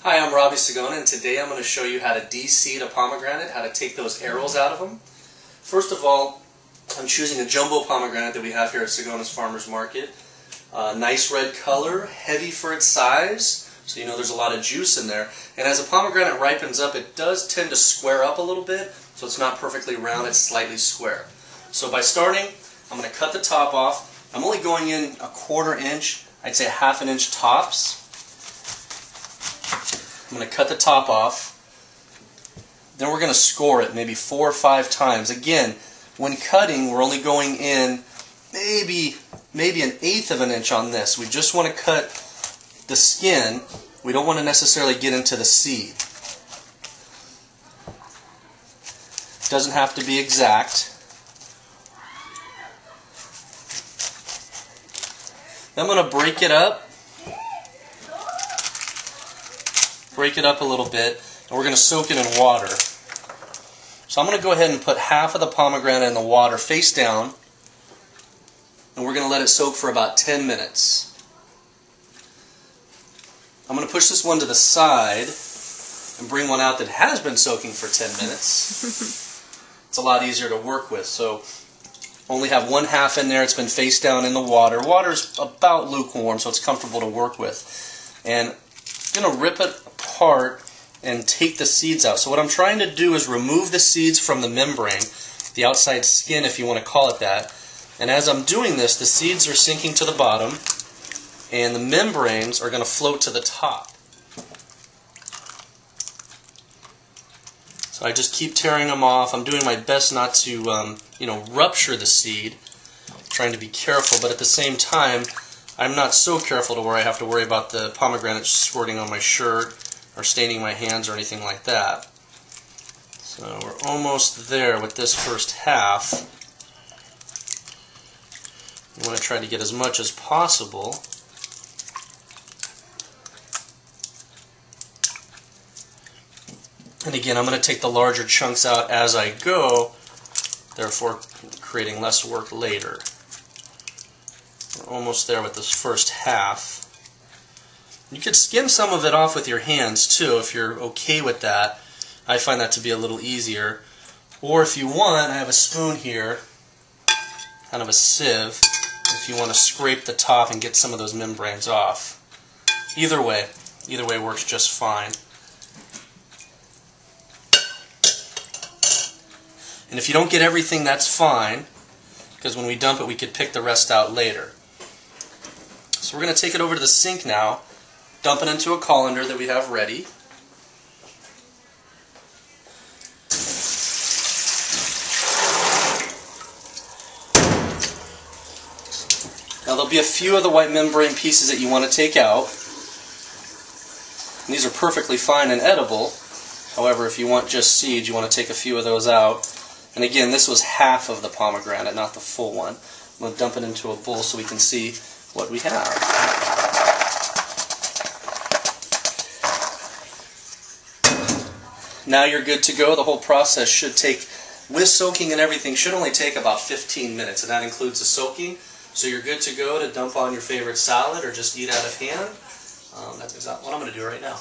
Hi, I'm Robbie Sigona, and today I'm going to show you how to de-seed a pomegranate, how to take those arils out of them. First of all, I'm choosing a jumbo pomegranate that we have here at Sigona's Farmers Market. Nice red color, heavy for its size, so you know there's a lot of juice in there. And as a pomegranate ripens up, it does tend to square up a little bit, so it's not perfectly round, it's slightly square. So by starting, I'm going to cut the top off. I'm only going in a 1/4 inch, I'd say 1/2 inch tops. I'm going to cut the top off. Then we're going to score it maybe 4 or 5 times. Again, when cutting, we're only going in maybe 1/8 of an inch on this. We just want to cut the skin. We don't want to necessarily get into the seed. It doesn't have to be exact. Then I'm going to break it up. Break it up a little bit, and we're going to soak it in water. So I'm going to go ahead and put half of the pomegranate in the water face down, and we're going to let it soak for about 10 minutes. I'm going to push this one to the side and bring one out that has been soaking for 10 minutes. It's a lot easier to work with, so only have 1/2 in there. It's been face down in the water. Water's about lukewarm, so it's comfortable to work with. And I'm going to rip it apart and take the seeds out. So what I'm trying to do is remove the seeds from the membrane, the outside skin if you want to call it that. And as I'm doing this, the seeds are sinking to the bottom and the membranes are going to float to the top. So I just keep tearing them off. I'm doing my best not to rupture the seed, trying to be careful, but at the same time I'm not so careful to where I have to worry about the pomegranate squirting on my shirt or staining my hands or anything like that. So we're almost there with this first half. You want to try to get as much as possible. And again, I'm going to take the larger chunks out as I go, therefore creating less work later. We're almost there with this first half. You could skim some of it off with your hands too if you're okay with that. I find that to be a little easier. Or if you want, I have a spoon here, kind of a sieve, if you want to scrape the top and get some of those membranes off. Either way works just fine. And if you don't get everything, that's fine, because when we dump it, we could pick the rest out later. So we're going to take it over to the sink now, dump it into a colander that we have ready. Now there'll be a few of the white membrane pieces that you want to take out. And these are perfectly fine and edible. However, if you want just seeds, you want to take a few of those out. And again, this was half of the pomegranate, not the full one. I'm going to dump it into a bowl so we can see what we have. Now you're good to go. The whole process should take, with soaking and everything, should only take about 15 minutes, and that includes the soaking. So you're good to go to dump on your favorite salad or just eat out of hand. That's exactly what I'm going to do right now.